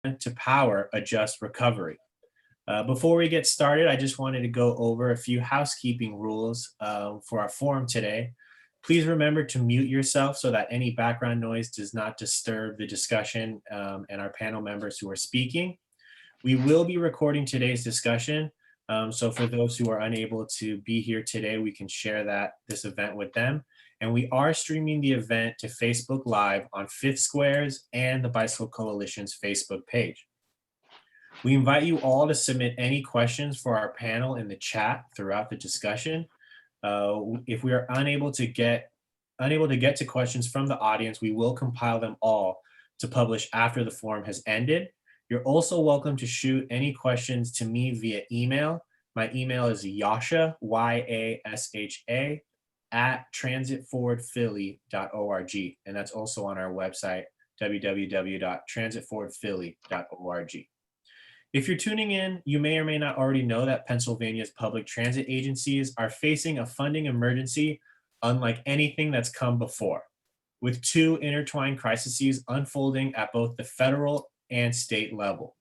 to power a just recovery. Before we get started, I just wanted to go over a few housekeeping rules for our forum today. Please remember to mute yourself so that any background noise does not disturb the discussion and our panel members who are speaking. We will be recording today's discussion. So for those who are unable to be here today, we can share this event with them. And we are streaming the event to Facebook Live on Fifth Squares and the Bicycle Coalition's Facebook page. We invite you all to submit any questions for our panel in the chat throughout the discussion. If we are unable to get to questions from the audience, we will compile them all to publish after the forum has ended. You're also welcome to shoot any questions to me via email. My email is yasha, Y-A-S-H-A, @transitforwardphilly.org. And that's also on our website, www.transitforwardphilly.org. If you're tuning in, you may or may not already know that Pennsylvania's public transit agencies are facing a funding emergency unlike anything that's come before, with two intertwined crises unfolding at both the federal and state level.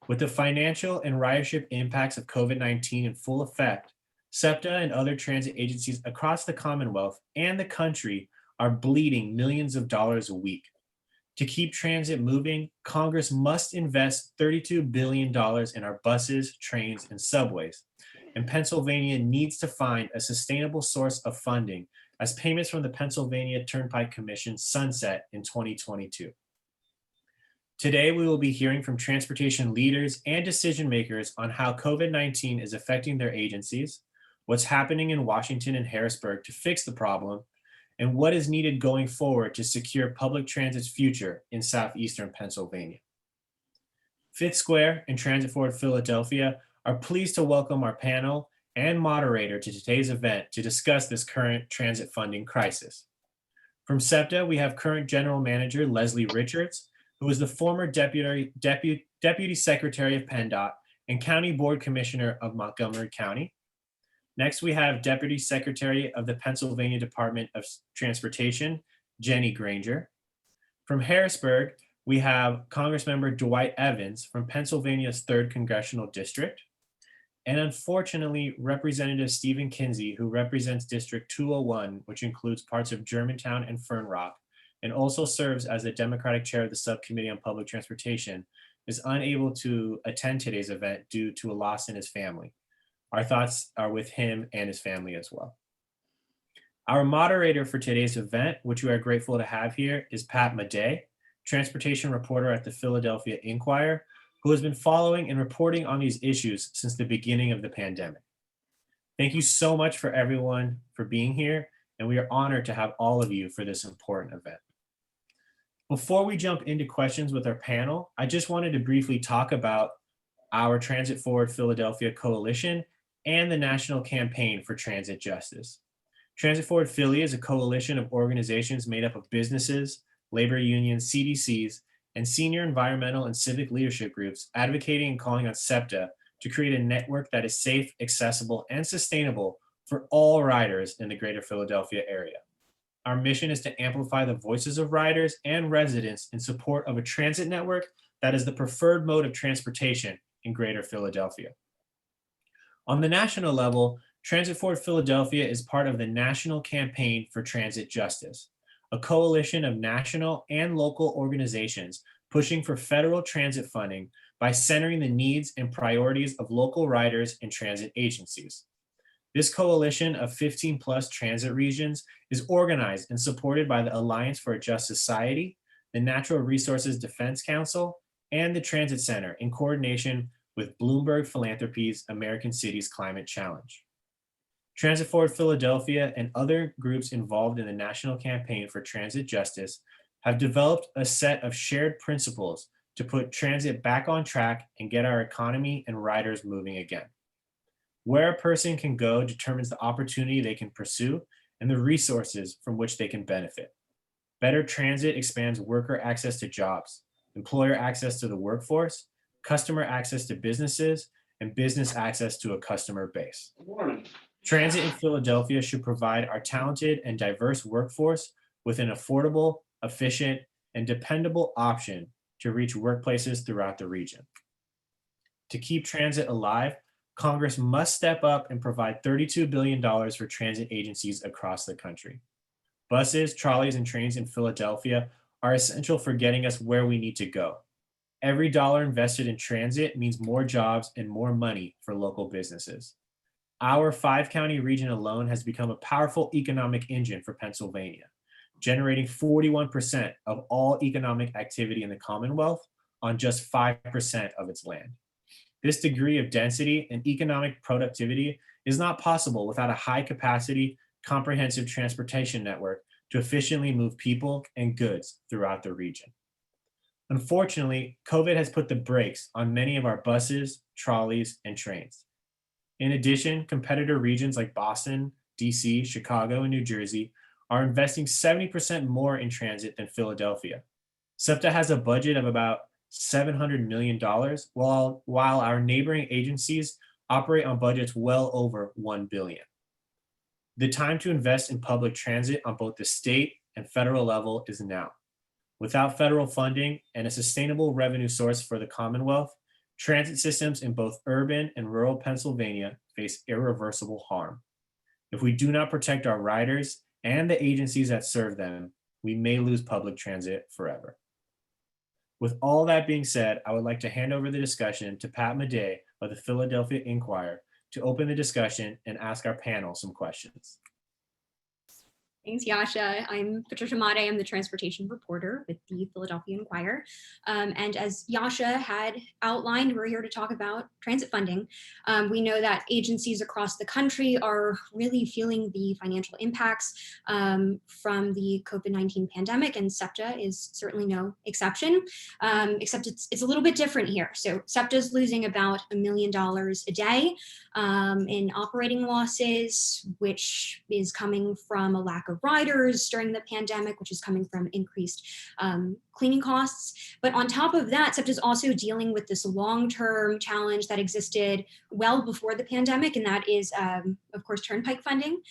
With the financial and ridership impacts of COVID-19 in full effect, SEPTA and other transit agencies across the Commonwealth and the country are bleeding millions of dollars a week. To keep transit moving, Congress must invest $32 billion in our buses, trains, and subways. And Pennsylvania needs to find a sustainable source of funding as payments from the Pennsylvania Turnpike Commission sunset in 2022. Today, we will be hearing from transportation leaders and decision makers on how COVID-19 is affecting their agencies, what's happening in Washington and Harrisburg to fix the problem, and what is needed going forward to secure public transit's future in southeastern Pennsylvania. Fifth Square and Transit Forward Philadelphia are pleased to welcome our panel and moderator to today's event to discuss this current transit funding crisis. From SEPTA, we have current General Manager Leslie Richards, who is the former Deputy Secretary of PennDOT and County Board Commissioner of Montgomery County. Next, we have Deputy Secretary of the Pennsylvania Department of Transportation, Jenny Granger. From Harrisburg, we have Congressmember Dwight Evans from Pennsylvania's 3rd Congressional District. And unfortunately, Representative Stephen Kinsey, who represents District 201, which includes parts of Germantown and Fern Rock, and also serves as the Democratic Chair of the Subcommittee on Public Transportation, is unable to attend today's event due to a loss in his family. Our thoughts are with him and his family as well. Our moderator for today's event, which we are grateful to have here, is Pat Madej, transportation reporter at the Philadelphia Inquirer, who has been following and reporting on these issues since the beginning of the pandemic. Thank you so much for everyone for being here, and we are honored to have all of you for this important event. Before we jump into questions with our panel, I just wanted to briefly talk about our Transit Forward Philadelphia Coalition and the National Campaign for Transit Justice. Transit Forward Philly is a coalition of organizations made up of businesses, labor unions, CDCs, and senior environmental and civic leadership groups advocating and calling on SEPTA to create a network that is safe, accessible, and sustainable for all riders in the greater Philadelphia area. Our mission is to amplify the voices of riders and residents in support of a transit network that is the preferred mode of transportation in greater Philadelphia. On the national level, Transit Forward Philadelphia is part of the National Campaign for Transit Justice, a coalition of national and local organizations pushing for federal transit funding by centering the needs and priorities of local riders and transit agencies. This coalition of 15 plus transit regions is organized and supported by the Alliance for a Just Society, the Natural Resources Defense Council, and the Transit Center in coordination with Bloomberg Philanthropies American Cities Climate Challenge. Transit Forward Philadelphia and other groups involved in the National Campaign for Transit Justice have developed a set of shared principles to put transit back on track and get our economy and riders moving again. Where a person can go determines the opportunity they can pursue and the resources from which they can benefit. Better transit expands worker access to jobs, employer access to the workforce, customer access to businesses, and business access to a customer base. Transit in Philadelphia should provide our talented and diverse workforce with an affordable, efficient, and dependable option to reach workplaces throughout the region. To keep transit alive, Congress must step up and provide $32 billion for transit agencies across the country. Buses, trolleys, and trains in Philadelphia are essential for getting us where we need to go. Every dollar invested in transit means more jobs and more money for local businesses. Our 5-county region alone has become a powerful economic engine for Pennsylvania, generating 41% of all economic activity in the Commonwealth on just 5% of its land. This degree of density and economic productivity is not possible without a high-capacity, comprehensive transportation network to efficiently move people and goods throughout the region. Unfortunately, COVID has put the brakes on many of our buses, trolleys, and trains. In addition, competitor regions like Boston, DC, Chicago, and New Jersey are investing 70% more in transit than Philadelphia. SEPTA has a budget of about $700 million, while our neighboring agencies operate on budgets well over $1 billion. The time to invest in public transit on both the state and federal level is now. Without federal funding and a sustainable revenue source for the Commonwealth, transit systems in both urban and rural Pennsylvania face irreversible harm. If we do not protect our riders and the agencies that serve them, we may lose public transit forever. With all that being said, I would like to hand over the discussion to Pat Madej of the Philadelphia Inquirer to open the discussion and ask our panel some questions. Thanks, Yasha. I'm Patricia Madej. I'm the transportation reporter with the Philadelphia Inquirer. And as Yasha had outlined, we're here to talk about transit funding. We know that agencies across the country are really feeling the financial impacts from the COVID-19 pandemic, and SEPTA is certainly no exception, except it's a little bit different here. So SEPTA is losing about $1 million a day in operating losses, which is coming from a lack of riders during the pandemic, which is coming from increased cleaning costs. But on top of that, SEPTA is also dealing with this long-term challenge that existed well before the pandemic, and that is, of course, Turnpike funding.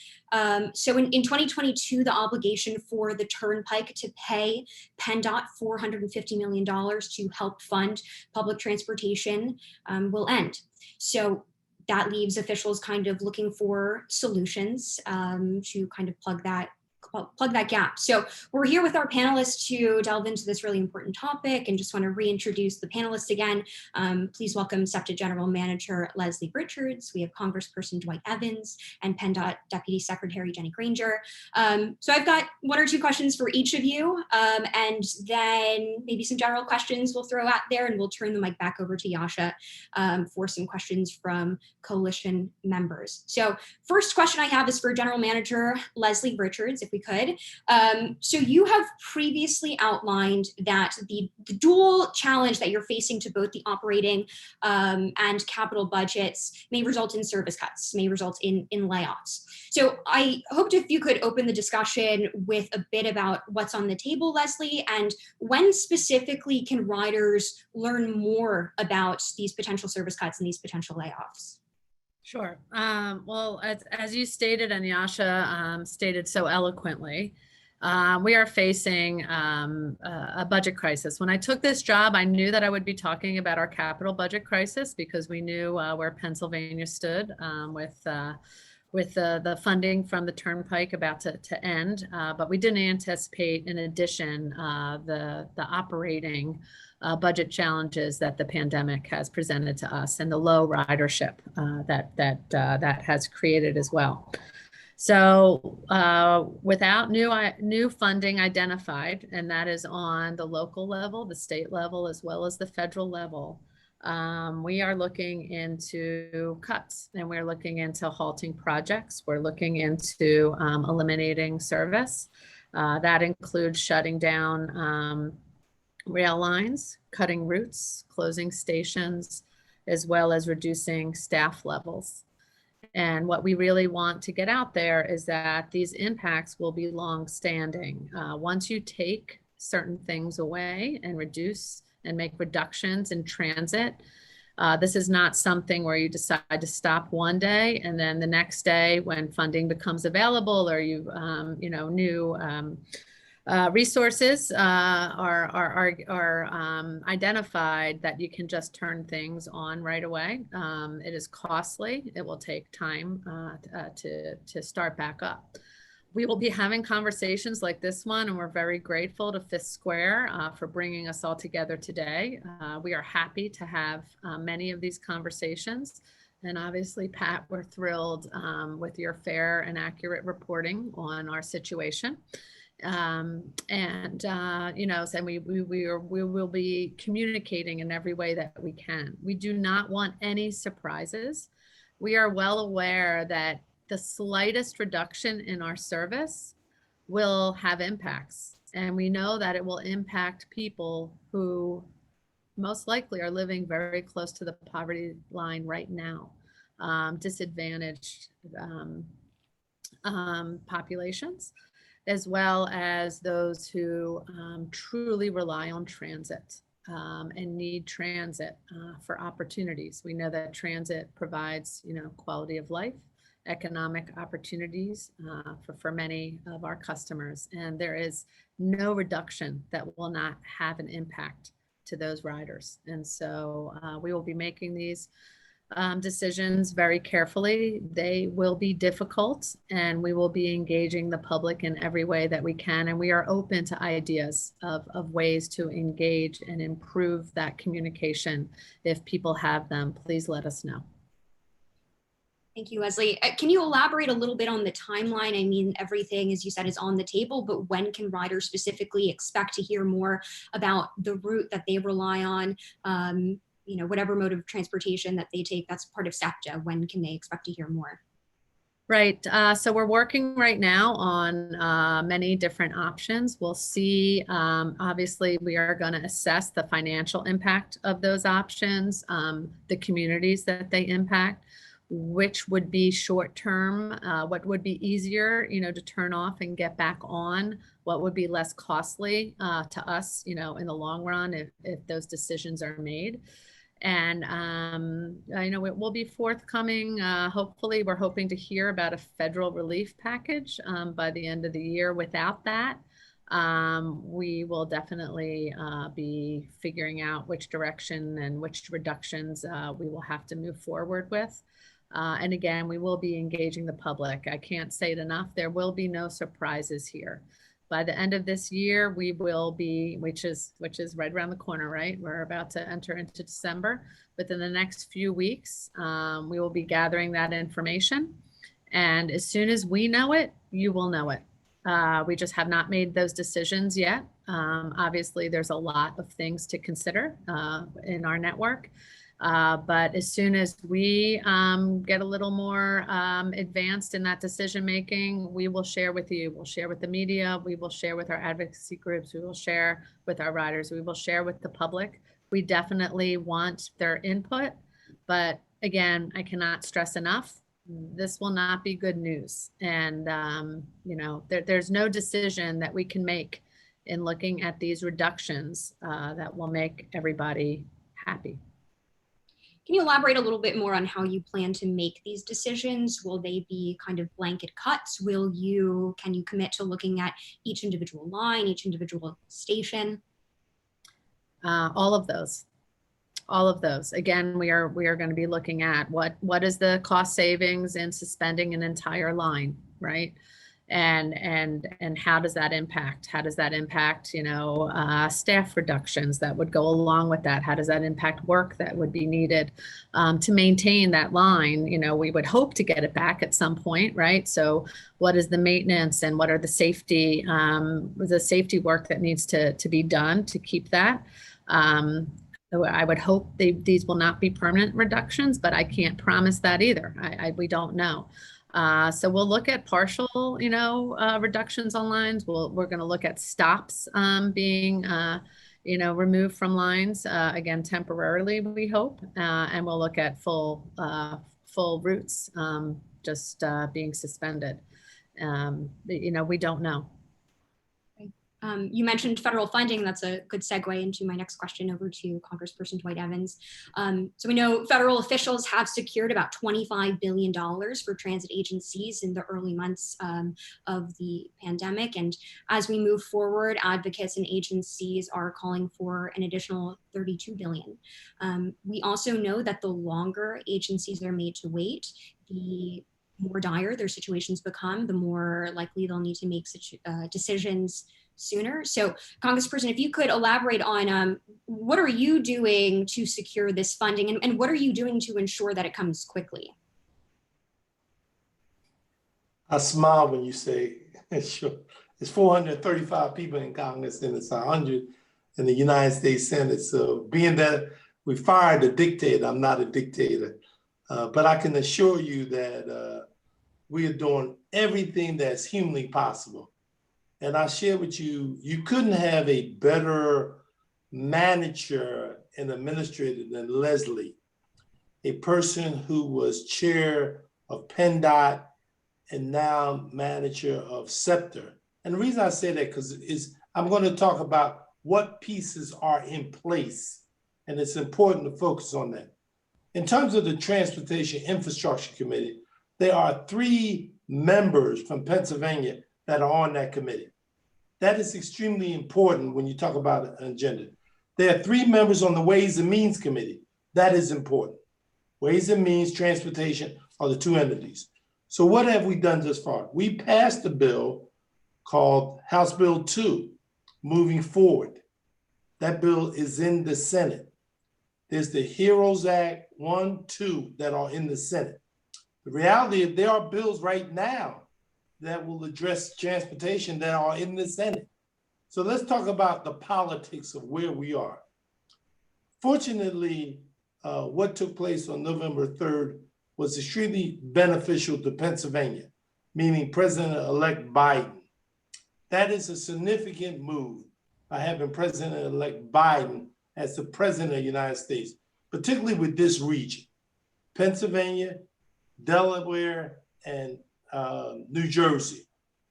So in 2022, the obligation for the Turnpike to pay PennDOT $450 million to help fund public transportation will end. So that leaves officials kind of looking for solutions to kind of plug that gap. So we're here with our panelists to delve into this really important topic, and just want to reintroduce the panelists again. Please welcome SEPTA General Manager Leslie Richards. We have Congressperson Dwight Evans and PennDOT Deputy Secretary Jenny Granger. So I've got one or two questions for each of you, and then maybe some general questions we'll throw out there, and we'll turn the mic back over to Yasha for some questions from coalition members. So first question I have is for General Manager Leslie Richards, if we could. So you have previously outlined that the dual challenge that you're facing to both the operating and capital budgets may result in service cuts, may result in layoffs. So I hoped if you could open the discussion with a bit about what's on the table, Leslie, and when specifically can riders learn more about these potential service cuts and these potential layoffs? Sure. Well, as you stated and Yasha stated so eloquently, we are facing a budget crisis. When I took this job, I knew that I would be talking about our capital budget crisis because we knew where Pennsylvania stood with the funding from the Turnpike about to end, but we didn't anticipate, in addition, the operating budget challenges that the pandemic has presented to us and the low ridership that has created as well. So without new funding identified, and that is on the local level, the state level, as well as the federal level, we are looking into cuts, and we're looking into halting projects. We're looking into eliminating service. That includes shutting down rail lines, cutting routes, closing stations, as well as reducing staff levels. And what we really want to get out there is that these impacts will be long-standing. Once you take certain things away and reduce and make reductions in transit, this is not something where you decide to stop one day and then the next day when funding becomes available or new Resources are identified that you can just turn things on right away. It is costly. It will take time to start back up. We will be having conversations like this one, and we're very grateful to Fifth Square for bringing us all together today. We are happy to have many of these conversations. And obviously, Pat, we're thrilled with your fair and accurate reporting on our situation. You know, and we will be communicating in every way that we can. We do not want any surprises. We are well aware that the slightest reduction in our service will have impacts, and we know that it will impact people who most likely are living very close to the poverty line right now, disadvantaged populations, as well as those who truly rely on transit and need transit for opportunities. We know that transit provides, you know, quality of life, economic opportunities for many of our customers, and there is no reduction that will not have an impact to those riders. And so we will be making these decisions very carefully. They will be difficult, and we will be engaging the public in every way that we can. And we are open to ideas of ways to engage and improve that communication. If people have them, please let us know. Thank you, Leslie. Can you elaborate a little bit on the timeline? I mean, everything, as you said, is on the table, but when can riders specifically expect to hear more about the route that they rely on? You know, whatever mode of transportation that they take, that's part of SEPTA. When can they expect to hear more? Right. So we're working right now on many different options. We'll see. Obviously, we are going to assess the financial impact of those options, the communities that they impact, which would be short term, what would be easier, you know, to turn off and get back on, what would be less costly to us, you know, in the long run if those decisions are made. And I know it will be forthcoming. Hopefully, we're hoping to hear about a federal relief package by the end of the year. Without that, we will definitely be figuring out which direction and which reductions we will have to move forward with. And again, we will be engaging the public. I can't say it enough. There will be no surprises here. By the end of this year, we will be, which is right around the corner, right? We're about to enter into December. Within the next few weeks, we will be gathering that information. And as soon as we know it, you will know it. We just have not made those decisions yet. Obviously, there's a lot of things to consider in our network. But as soon as we get a little more advanced in that decision making, we will share with you. We'll share with the media. We will share with our advocacy groups. We will share with our riders. We will share with the public. We definitely want their input. But again, I cannot stress enough, this will not be good news. And, you know, there's no decision that we can make in looking at these reductions that will make everybody happy. Can you elaborate a little bit more on how you plan to make these decisions? Will they be kind of blanket cuts? Can you commit to looking at each individual line, each individual station? All of those. Again, we are going to be looking at what is the cost savings in suspending an entire line, right? And how does that impact? How does that impact, you know, staff reductions that would go along with that? How does that impact work that would be needed to maintain that line? You know, we would hope to get it back at some point, right? So what is the maintenance and what are the safety work that needs to be done to keep that? I would hope these will not be permanent reductions, but I can't promise that either. We don't know. So we'll look at partial, you know, reductions on lines. We're going to look at stops being, you know, removed from lines, again, temporarily, we hope. And we'll look at full routes just being suspended. You know, we don't know. You mentioned federal funding. That's a good segue into my next question over to Congressperson Dwight Evans. So we know federal officials have secured about $25 billion for transit agencies in the early months of the pandemic. And as we move forward, advocates and agencies are calling for an additional $32 billion. We also know that the longer agencies are made to wait, the more dire their situations become, the more likely they'll need to make decisions sooner. So Congressperson, if you could elaborate on what are you doing to secure this funding, and what are you doing to ensure that it comes quickly? I smile when you say, sure. It's 435 people in Congress and it's 100 in the United States Senate. So being that we fired a dictator, I'm not a dictator, but I can assure you that we are doing everything that's humanly possible. And I share with you, you couldn't have a better manager and administrator than Leslie, a person who was chair of PennDOT and now manager of SEPTA. And the reason I say that is I'm going to talk about what pieces are in place, and it's important to focus on that. In terms of the Transportation Infrastructure Committee, there are 3 members from Pennsylvania that are on that committee. That is extremely important when you talk about an agenda. There are 3 members on the Ways and Means Committee. That is important. Ways and Means, Transportation are the 2 entities. So what have we done thus far? We passed a bill called House Bill 2, Moving Forward. That bill is in the Senate. There's the HEROES Act 1, 2 that are in the Senate. The reality is there are bills right now that will address transportation that are in the Senate. So let's talk about the politics of where we are. Fortunately, what took place on November 3rd was extremely beneficial to Pennsylvania, meaning President-elect Biden. That is a significant move by having President-elect Biden as the President of the United States, particularly with this region, Pennsylvania, Delaware, and New Jersey.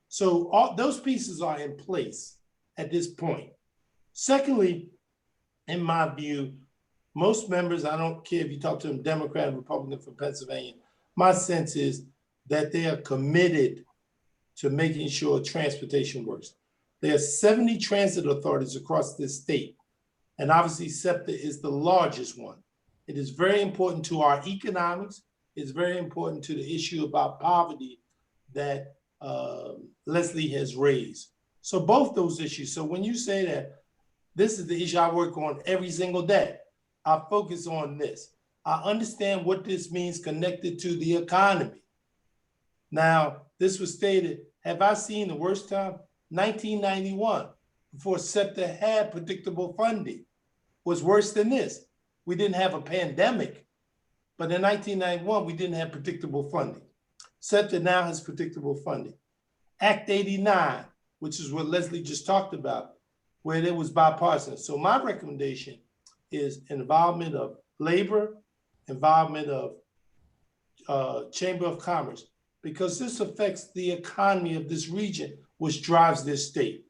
So all those pieces are in place at this point. Secondly, in my view, most members, I don't care if you talk to them, Democrat or Republican from Pennsylvania, my sense is that they are committed to making sure transportation works. There are 70 transit authorities across this state, and obviously SEPTA is the largest one. It is very important to our economics. It's very important to the issue about poverty that Leslie has raised. So both those issues. So when you say that this is the issue I work on every single day, I focus on this. I understand what this means connected to the economy. Now, this was stated, have I seen the worst time? 1991, before SEPTA had predictable funding, was worse than this. We didn't have a pandemic, but in 1991, we didn't have predictable funding. SEPTA now has predictable funding. Act 89, which is what Leslie just talked about, where there was bipartisan. So my recommendation is involvement of labor, involvement of Chamber of Commerce, because this affects the economy of this region, which drives this state.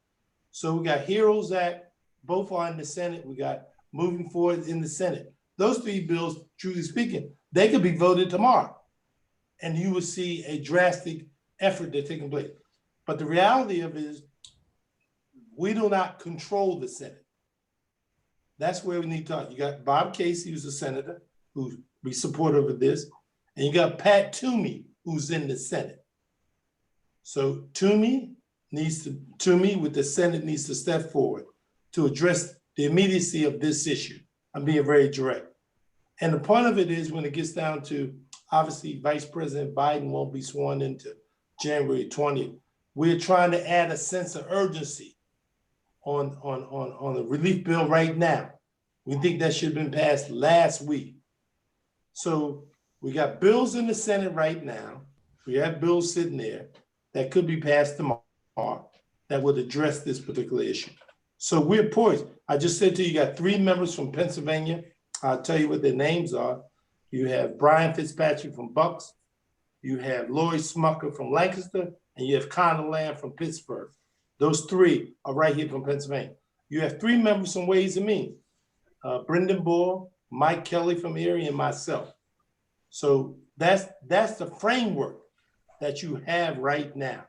So we got HEROES Act, both are in the Senate. We got Moving Forward in the Senate. Those 3 bills, truly speaking, they could be voted tomorrow. And you will see a drastic effort that's taking place. But the reality of it is, we do not control the Senate. That's where we need to talk. You got Bob Casey, who's a senator, who's be supportive of this, and you got Pat Toomey, who's in the Senate. So Toomey with the Senate needs to step forward to address the immediacy of this issue. I'm being very direct. And the point of it is when it gets down to, obviously, Vice President Biden won't be sworn into January 20th. We're trying to add a sense of urgency on the relief bill right now. We think that should have been passed last week. So we got bills in the Senate right now. We have bills sitting there that could be passed tomorrow that would address this particular issue. So we're poised. I just said to you, you got 3 members from Pennsylvania. I'll tell you what their names are. You have Brian Fitzpatrick from Bucks. You have Lori Smucker from Lancaster, and you have Connor Lamb from Pittsburgh. Those three are right here from Pennsylvania. You have three members from Ways and Means, Brendan Bull, Mike Kelly from Erie, and myself. So that's the framework that you have right now.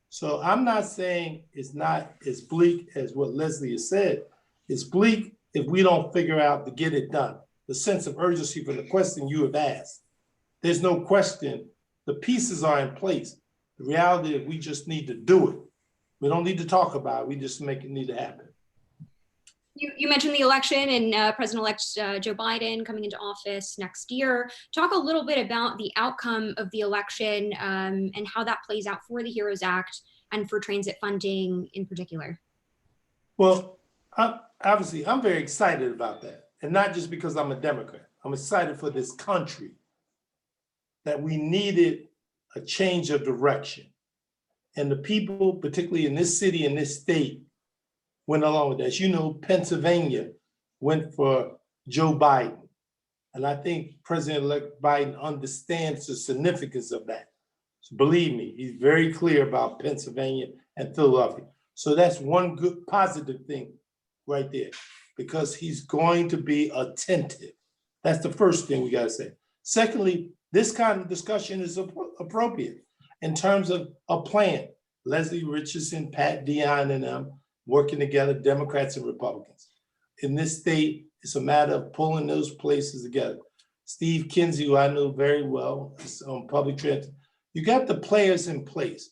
So I'm not saying it's not as bleak as what Leslie has said. It's bleak if we don't figure out to get it done. The sense of urgency for the question you have asked. There's no question. The pieces are in place. The reality is we just need to do it. We don't need to talk about it. We just make it need to happen. You mentioned the election and President-elect Joe Biden coming into office next year. Talk a little bit about the outcome of the election and how that plays out for the HEROES Act and for transit funding in particular. Well, obviously, I'm very excited about that. And not just because I'm a Democrat. I'm excited for this country that we needed a change of direction. And the people, particularly in this city and this state, went along with that. As you know, Pennsylvania went for Joe Biden. And I think President-elect Biden understands the significance of that. So believe me, he's very clear about Pennsylvania and Philadelphia. So that's one good positive thing right there, because he's going to be attentive. That's the first thing we gotta say. Secondly, this kind of discussion is appropriate in terms of a plan. Leslie Richardson, Pat Dion, and them working together, Democrats and Republicans. In this state, it's a matter of pulling those places together. Steve Kinsey, who I know very well, is on public transit. You got the players in place.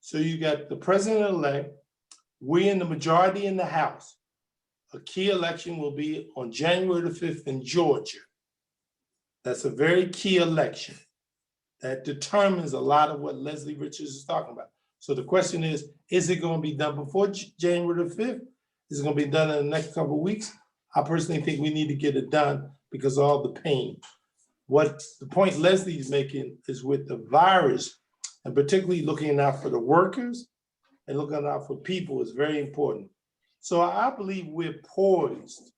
So you got the president-elect, we in the majority in the House. A key election will be on January the 5th in Georgia. That's a very key election that determines a lot of what Leslie Richards is talking about. So the question is it going to be done before January the 5th? Is it going to be done in the next couple of weeks? I personally think we need to get it done because of all the pain. What the point Leslie is making is with the virus, and particularly looking out for the workers and looking out for people is very important. So I believe we're poised.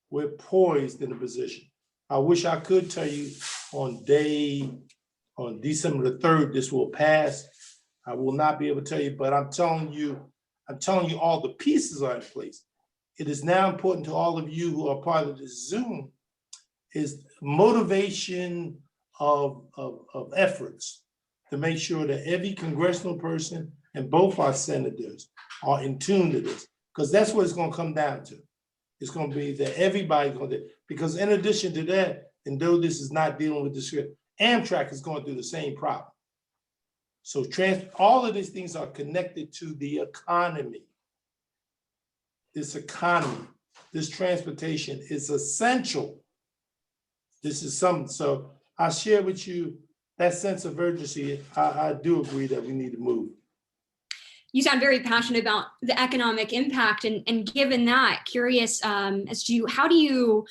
We're poised in a position. I wish I could tell you on December the 3rd, this will pass. I will not be able to tell you, but I'm telling you all the pieces are in place. It is now important to all of you who are part of this Zoom is motivation of efforts to make sure that every congressional person and both our senators are in tune to this, because that's what it's going to come down to. It's going to be that everybody's going to, because in addition to that, and though this is not dealing with the script, Amtrak is going through the same problem. So all of these things are connected to the economy. This economy, this transportation is essential. This is something, so I share with you that sense of urgency. I do agree that we need to move. You sound very passionate about the economic impact, and given that, curious as to how do you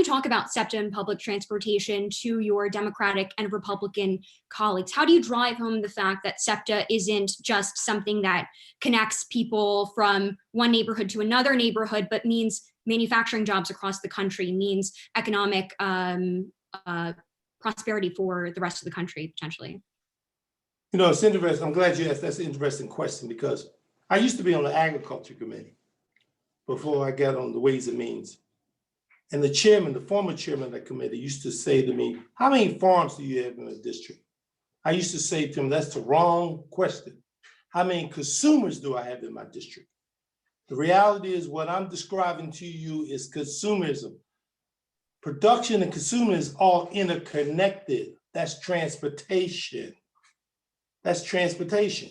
talk about SEPTA and public transportation to your Democratic and Republican colleagues? How do you drive home the fact that SEPTA isn't just something that connects people from one neighborhood to another neighborhood, but means manufacturing jobs across the country, means economic prosperity for the rest of the country potentially? You know, it's interesting. I'm glad you asked. That's an interesting question because I used to be on the agriculture committee before I got on the Ways and Means. And the former chairman of that committee used to say to me, how many farms do you have in the district? I used to say to him, that's the wrong question. How many consumers do I have in my district? The reality is what I'm describing to you is consumerism. Production and consumer is all interconnected. That's transportation. That's transportation.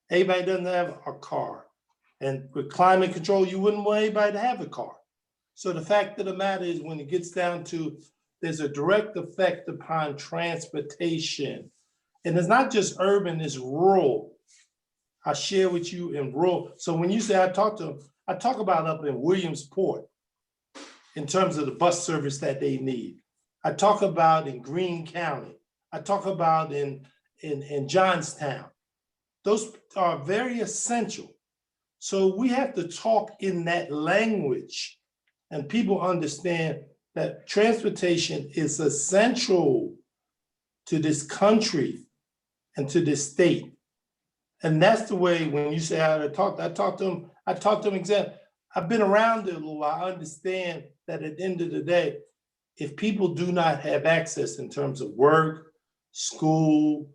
Everybody doesn't have a car. And with climate control, you wouldn't want anybody to have a car. So the fact of the matter is when it gets down to, there's a direct effect upon transportation. And it's not just urban, it's rural. I share with you in rural. So when you say I talk about up in Williamsport in terms of the bus service that they need. I talk about in Greene County. I talk about in Johnstown. Those are very essential. So we have to talk in that language and people understand that transportation is essential to this country and to this state. And that's the way, when you say I talked to them exactly. I've been around it a little while. I understand that at the end of the day, if people do not have access in terms of work, school,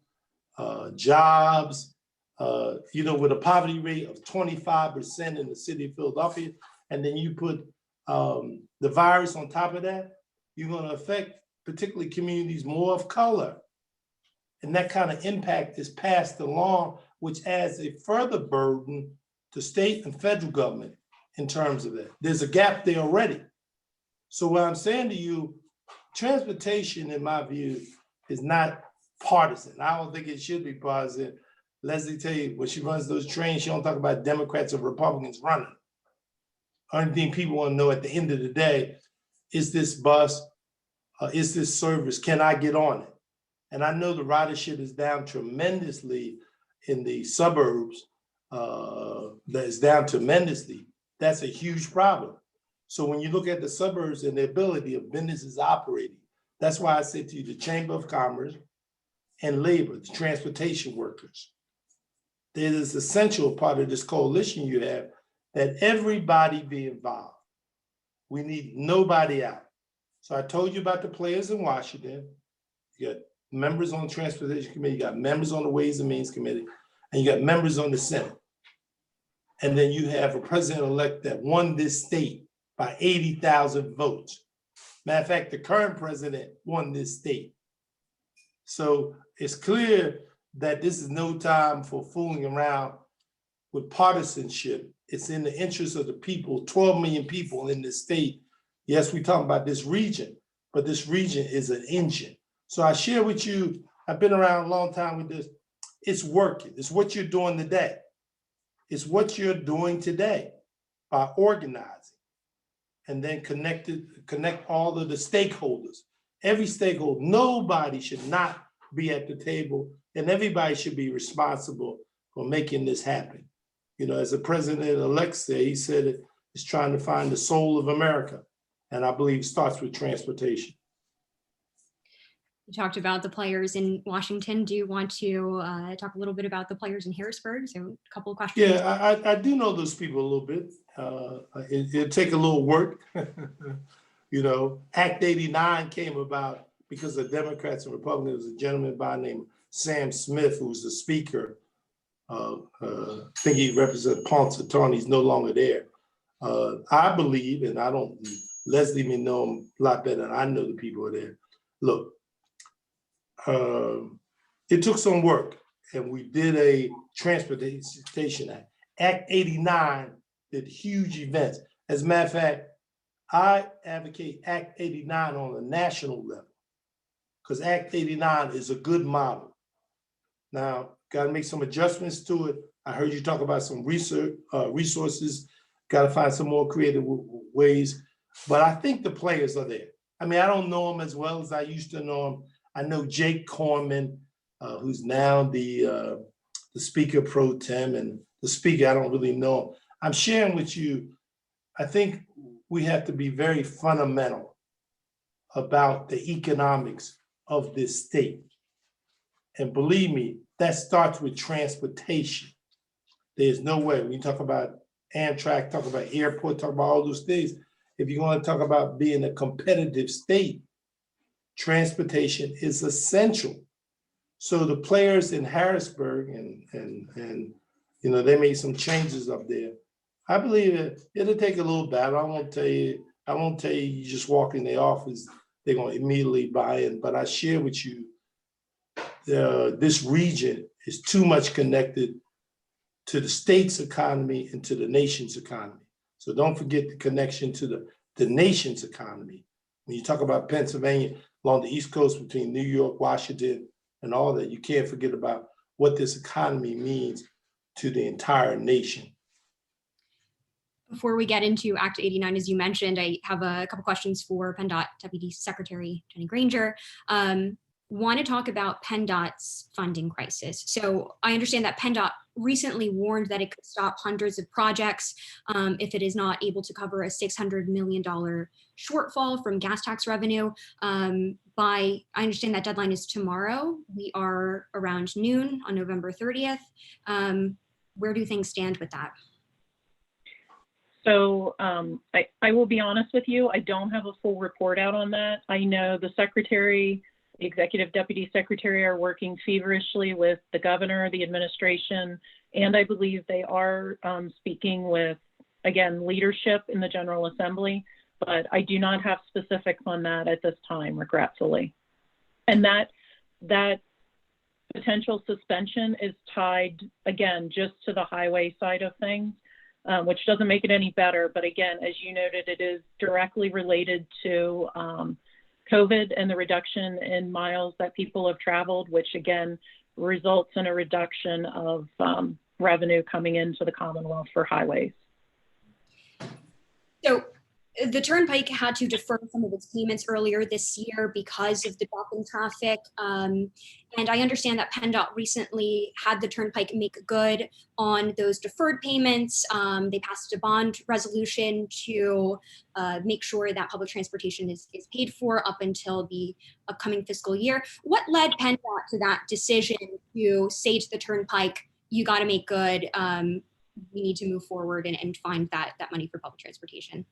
jobs, with a poverty rate of 25% in the city of Philadelphia, and then you put the virus on top of that, you're going to affect particularly communities more of color. And that kind of impact is passed along, which adds a further burden to state and federal government in terms of that. There's a gap there already. So what I'm saying to you, transportation, in my view, is not partisan. I don't think it should be partisan. Leslie tell you, when she runs those trains, she don't talk about Democrats or Republicans running. Only thing people want to know at the end of the day, is this bus, is this service, can I get on it? And I know the ridership is down tremendously in the suburbs, that is down tremendously. That's a huge problem. So when you look at the suburbs and the ability of businesses operating, that's why I said to you, the Chamber of Commerce and labor, the transportation workers, it is essential part of this coalition you have that everybody be involved. We need nobody out. So I told you about the players in Washington. You got members on the Transportation Committee, you got members on the Ways and Means Committee, and you got members on the Senate. And then you have a president-elect that won this state by 80,000 votes. Matter of fact, the current president won this state. So it's clear that this is no time for fooling around with partisanship. It's in the interest of the people, 12 million people in this state. Yes, we're talking about this region, but this region is an engine. So I share with you, I've been around a long time with this. It's working. It's what you're doing today. It's what you're doing today by organizing and then connect all of the stakeholders. Every stakeholder, nobody should not be at the table, and everybody should be responsible for making this happen. As the president-elect said, he said it's trying to find the soul of America. And I believe it starts with transportation. You talked about the players in Washington. Do you want to talk a little bit about the players in Harrisburg? So a couple of questions. Yeah, I do know those people a little bit. It'll take a little work. Act 89 came about because the Democrats and Republicans. There was a gentleman by the name of Sam Smith, who's the speaker. I think he represents Ponce Attorney. He's no longer there. I believe, and I don't, Leslie may know him a lot better than I know the people there. Look, it took some work, and we did a Transportation Act. Act 89 did huge events. As a matter of fact, I advocate Act 89 on a national level because Act 89 is a good model. Now, got to make some adjustments to it. I heard you talk about some resources, got to find some more creative ways, but I think the players are there. I mean, I don't know them as well as I used to know them. I know Jake Corman, who's now the Speaker Pro Tem, and the Speaker, I don't really know him. I'm sharing with you, I think we have to be very fundamental about the economics of this state. And believe me, that starts with transportation. There's no way, when you talk about Amtrak, talk about airport, talk about all those things, if you're going to talk about being a competitive state, transportation is essential. So the players in Harrisburg and they made some changes up there. I believe that it'll take a little battle. I won't tell you you just walk in the office, they're going to immediately buy in, but I share with you, this region is too much connected to the state's economy and to the nation's economy. So don't forget the connection to the nation's economy. When you talk about Pennsylvania, along the East Coast between New York, Washington, and all that, you can't forget about what this economy means to the entire nation. Before we get into Act 89, as you mentioned, I have a couple questions for PennDOT Deputy Secretary Jenny Granger. Want to talk about PennDOT's funding crisis. So I understand that PennDOT recently warned that it could stop hundreds of projects if it is not able to cover a $600 million shortfall from gas tax revenue. I understand that deadline is tomorrow. We are around noon on November 30th. Where do things stand with that? So I will be honest with you, I don't have a full report out on that. I know the secretary, the executive deputy secretary are working feverishly with the governor, the administration, and I believe they are speaking with, again, leadership in the General Assembly, but I do not have specifics on that at this time, regretfully. And that potential suspension is tied, again, just to the highway side of things. Which doesn't make it any better. But again, as you noted, it is directly related to COVID and the reduction in miles that people have traveled, which again results in a reduction of revenue coming into the Commonwealth for highways. So the Turnpike had to defer some of its payments earlier this year because of the drop in traffic. And I understand that PennDOT recently had the Turnpike make good on those deferred payments. They passed a bond resolution to make sure that public transportation is paid for up until the upcoming fiscal year. What led PennDOT to that decision to say to the Turnpike, you got to make good, we need to move forward and find that money for public transportation?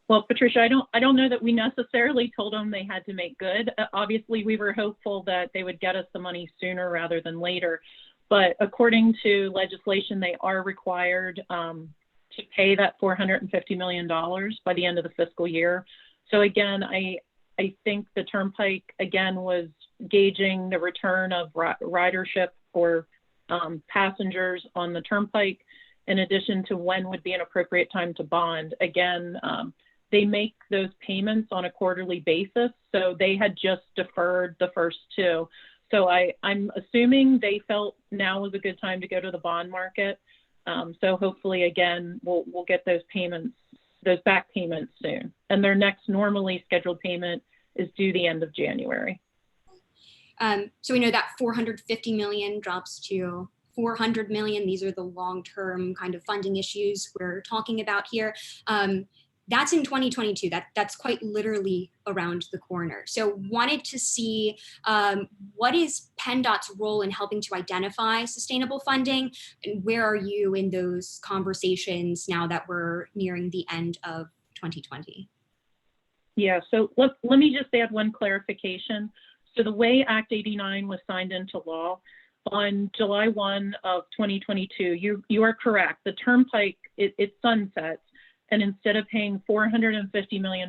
Well, Patricia, I don't know that we necessarily told them they had to make good. Obviously, we were hopeful that they would get us the money sooner rather than later. But according to legislation, they are required to pay that $450 million by the end of the fiscal year. So again, I think the Turnpike, again, was gauging the return of ridership or passengers on the Turnpike, in addition to when would be an appropriate time to bond. Again, they make those payments on a quarterly basis. So they had just deferred the first two. So I'm assuming they felt now was a good time to go to the bond market. So hopefully, again, we'll get those payments, those back payments soon. And their next normally scheduled payment is due the end of January. So we know that 450 million drops to 400 million. These are the long-term kind of funding issues we're talking about here. That's in 2022. That's quite literally around the corner. So wanted to see what is PennDOT's role in helping to identify sustainable funding, and where are you in those conversations now that we're nearing the end of 2020? Yeah, so let me just add one clarification. So the way Act 89 was signed into law on July 1 of 2022, you are correct. The Turnpike, it sunsets. And instead of paying $450 million,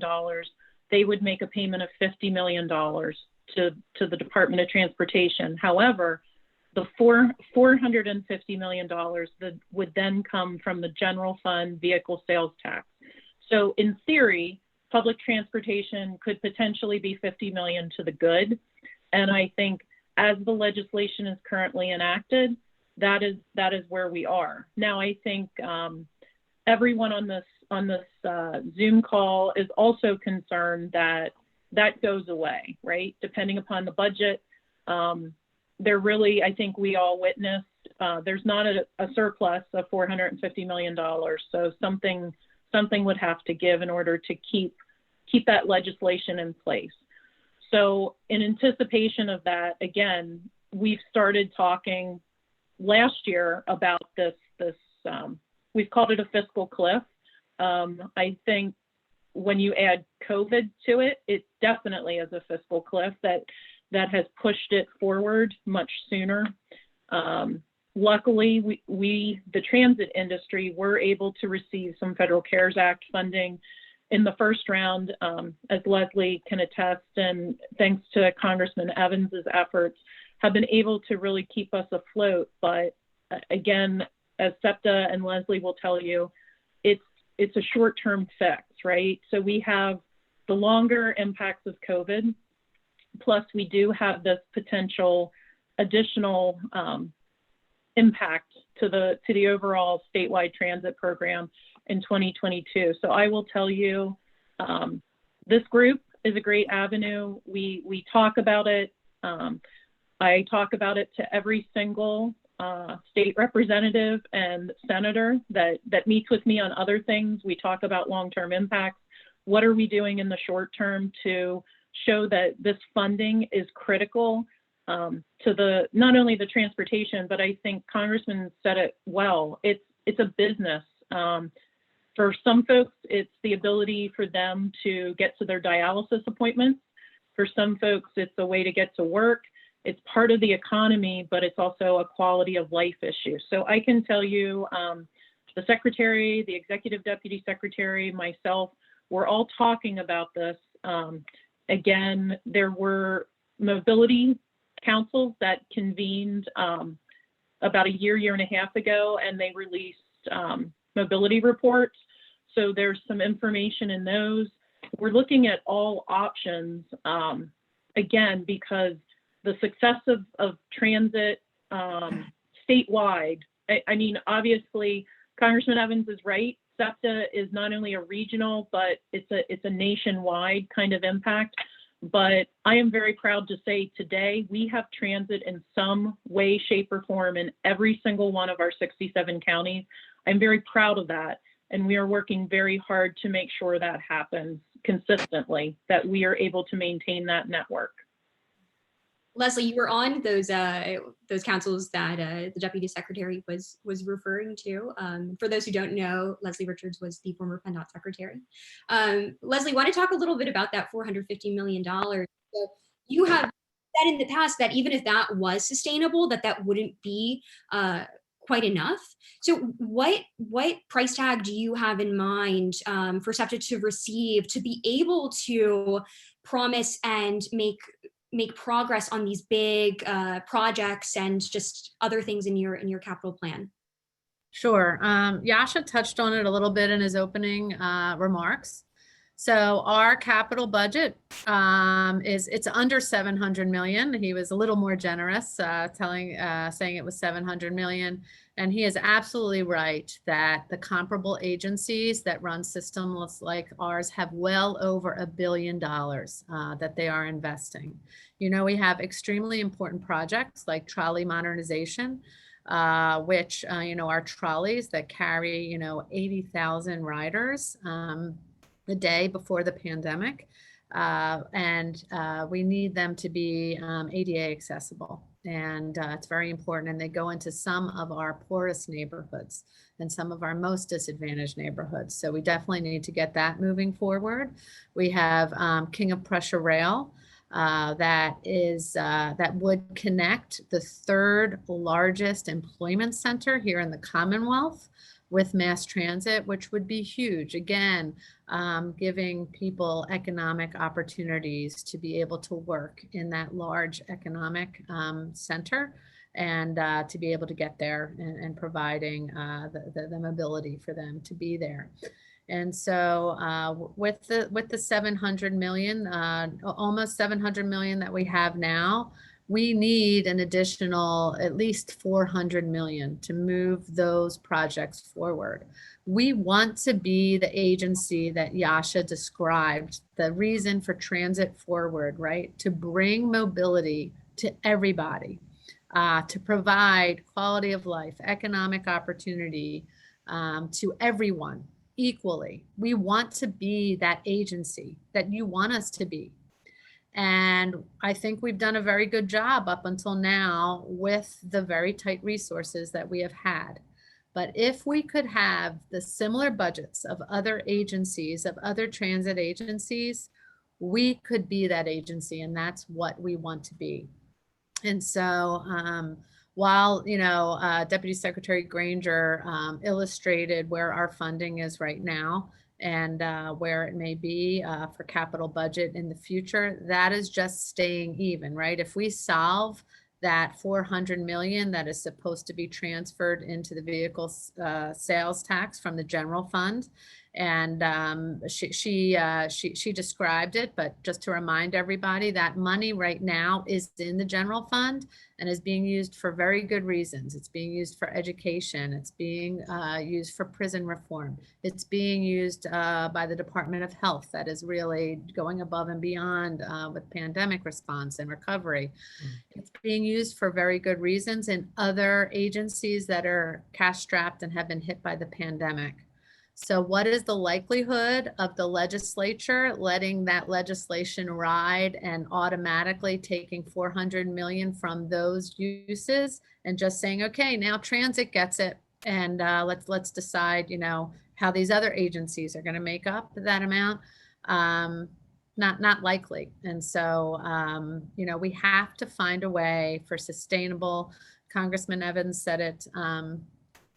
they would make a payment of $50 million to the Department of Transportation. However, the $450 million that would then come from the general fund vehicle sales tax. So in theory, public transportation could potentially be $50 million to the good. And I think as the legislation is currently enacted, that is where we are. Now, I think everyone on this Zoom call is also concerned that goes away, right? Depending upon the budget, there really, I think we all witnessed, there's not a surplus of $450 million. So something would have to give in order to keep that legislation in place. So in anticipation of that, again, we've started talking last year about this we've called it a fiscal cliff. I think when you add COVID to it, it definitely is a fiscal cliff that has pushed it forward much sooner. Luckily, we, the transit industry, were able to receive some Federal CARES Act funding in the first round, as Leslie can attest, and thanks to Congressman Evans's efforts, have been able to really keep us afloat. But again, as SEPTA and Leslie will tell you, it's a short-term fix, right? So we have the longer impacts of COVID, plus we do have this potential additional impact to the overall statewide transit program in 2022. So I will tell you, this group is a great avenue. We talk about it. I talk about it to every single state representative and senator that meets with me on other things. We talk about long-term impacts. What are we doing in the short term to show that this funding is critical to not only the transportation, but I think Congressman said it well. It's a business. For some folks, it's the ability for them to get to their dialysis appointments. For some folks, it's a way to get to work. It's part of the economy, but it's also a quality of life issue. So I can tell you, the secretary, the executive deputy secretary, myself, we're all talking about this. Again, there were mobility councils that convened about a year and a half ago, and they released mobility reports. So there's some information in those. We're looking at all options, again, because the success of transit statewide, I mean, obviously, Congressman Evans is right. SEPTA is not only a regional, but it's a nationwide kind of impact. But I am very proud to say today we have transit in some way, shape, or form in every single one of our 67 counties. I'm very proud of that. And we are working very hard to make sure that happens consistently, that we are able to maintain that network. Leslie, you were on those councils that the deputy secretary was referring to. For those who don't know, Leslie Richards was the former PennDOT secretary. Leslie, want to talk a little bit about that $450 million? So you have said in the past that even if that was sustainable, that wouldn't be quite enough. So what price tag do you have in mind for SEPTA to receive to be able to promise and make progress on these big projects and just other things in your capital plan? Sure. Yasha touched on it a little bit in his opening remarks. So our capital budget it's under 700 million. He was a little more generous, saying it was 700 million. And he is absolutely right that the comparable agencies that run systems like ours have well over $1 billion that they are investing. You know, we have extremely important projects like trolley modernization, which, are trolleys that carry, 80,000 riders the day before the pandemic. And we need them to be ADA accessible. And it's very important. And they go into some of our poorest neighborhoods and some of our most disadvantaged neighborhoods. So we definitely need to get that moving forward. We have King of Prussia Rail that would connect the third largest employment center here in the Commonwealth with mass transit, which would be huge. Again, giving people economic opportunities to be able to work in that large economic center and to be able to get there and providing the mobility for them to be there. And so with the 700 million, almost 700 million that we have now, we need an additional at least 400 million to move those projects forward. We want to be the agency that Yasha described, the reason for Transit Forward, right? To bring mobility to everybody, to provide quality of life, economic opportunity to everyone equally. We want to be that agency that you want us to be. And I think we've done a very good job up until now with the very tight resources that we have had. But if we could have the similar budgets of other agencies, of other transit agencies, we could be that agency, and that's what we want to be. And so while, Deputy Secretary Granger illustrated where our funding is right now, and where it may be for capital budget in the future, that is just staying even, right? If we solve that 400 million that is supposed to be transferred into the vehicle sales tax from the general fund, And she described it, but just to remind everybody, that money right now is in the general fund and is being used for very good reasons. It's being used for education. It's being used for prison reform. It's being used by the Department of Health, that is really going above and beyond with pandemic response and recovery. It's being used for very good reasons in other agencies that are cash strapped and have been hit by the pandemic. So what is the likelihood of the legislature letting that legislation ride and automatically taking 400 million from those uses and just saying, okay, now transit gets it, and let's decide, you know, how these other agencies are going to make up that amount? Not likely. And so, you know, we have to find a way for sustainable, Congressman Evans said it,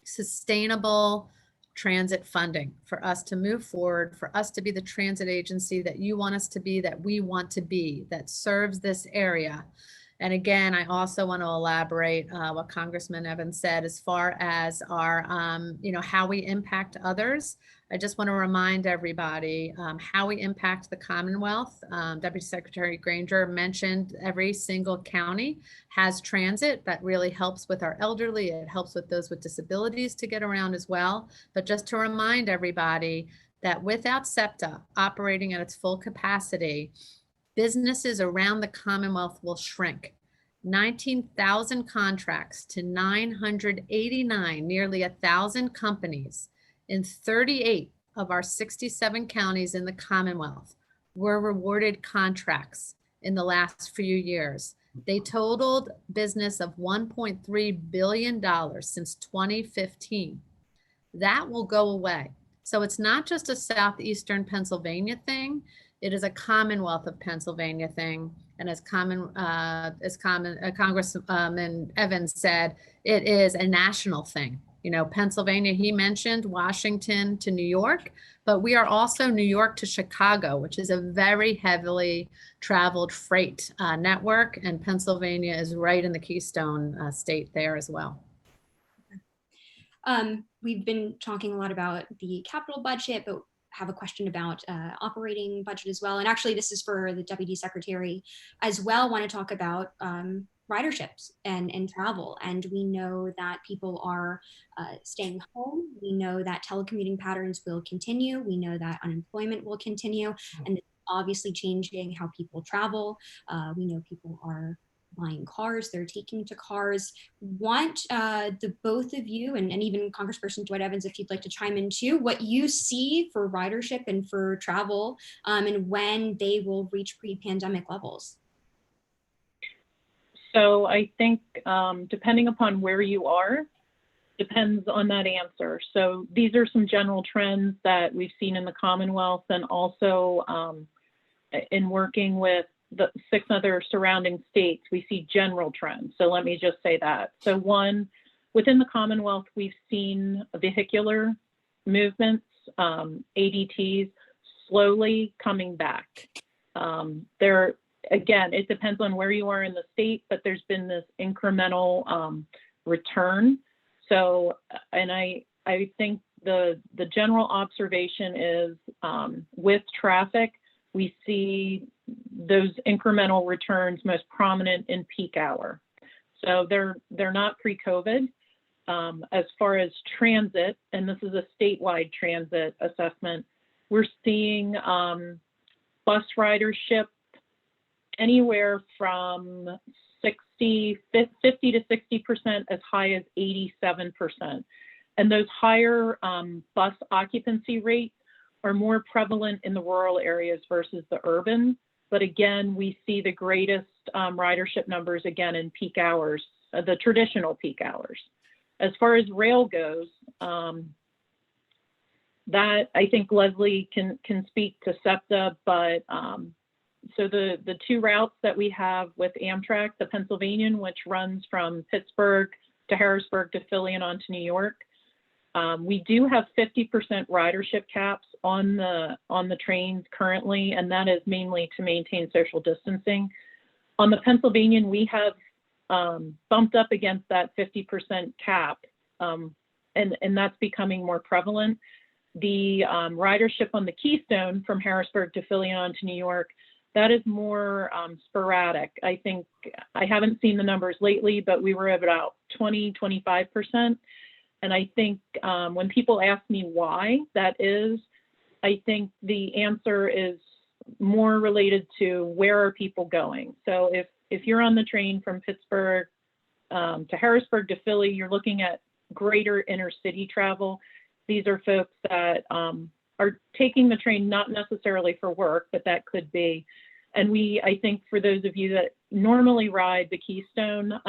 sustainable transit funding for us to move forward, for us to be the transit agency that you want us to be, that we want to be, that serves this area. And again, I also want to elaborate what Congressman Evans said as far as our, you know, how we impact others. I just want to remind everybody how we impact the Commonwealth. Deputy Secretary Granger mentioned every single county has transit that really helps with our elderly. It helps with those with disabilities to get around as well. But just to remind everybody that without SEPTA operating at its full capacity, businesses around the Commonwealth will shrink. 19,000 contracts to 989, nearly 1,000 companies in 38 of our 67 counties in the Commonwealth were awarded contracts in the last few years. They totaled business of $1.3 billion since 2015. That will go away. So it's not just a Southeastern Pennsylvania thing. It is a Commonwealth of Pennsylvania thing. And as Congressman Evans said, it is a national thing. You know, Pennsylvania, he mentioned Washington to New York, but we are also New York to Chicago, which is a very heavily traveled freight network. And Pennsylvania is right in the Keystone State there as well. We've been talking a lot about the capital budget, but have a question about operating budget as well. And actually, this is for the Deputy Secretary as well. Want to talk about riderships and travel. And we know that people are staying home. We know that telecommuting patterns will continue. We know that unemployment will continue. And obviously changing how people travel. We know people are buying cars, they're taking to cars. Want the both of you, and even Congressperson Dwight Evans, if you'd like to chime in too, what you see for ridership and for travel and when they will reach pre-pandemic levels. So I think depending upon where you are, depends on that answer. So these are some general trends that we've seen in the Commonwealth, and also in working with the 6 other surrounding states, we see general trends. So let me just say that. So one, within the Commonwealth, we've seen vehicular movements, ADTs, slowly coming back. There, again, it depends on where you are in the state, but there's been this incremental return. So, and I think the general observation is with traffic, we see those incremental returns most prominent in peak hour. So they're not pre-COVID. As far as transit, and this is a statewide transit assessment, we're seeing bus ridership anywhere from 50 to 60%, as high as 87%. And those higher bus occupancy rates are more prevalent in the rural areas versus the urban. But again, we see the greatest ridership numbers again in peak hours, the traditional peak hours. As far as rail goes, that I think Leslie can speak to SEPTA, but so the 2 routes that we have with Amtrak, the Pennsylvanian, which runs from Pittsburgh to Harrisburg to Philly and on to New York, we do have 50% ridership caps on the trains currently, and that is mainly to maintain social distancing. On the Pennsylvanian, we have bumped up against that 50% cap, and that's becoming more prevalent. The ridership on the Keystone from Harrisburg to Philly and on to New York, that is more sporadic. I think, I haven't seen the numbers lately, but we were at about 20-25%. And I think when people ask me why that is, I think the answer is more related to where are people going. So if you're on the train from Pittsburgh to Harrisburg to Philly, you're looking at greater intercity travel. These are folks that are taking the train not necessarily for work, but that could be. And I think for those of you that normally ride the Keystone,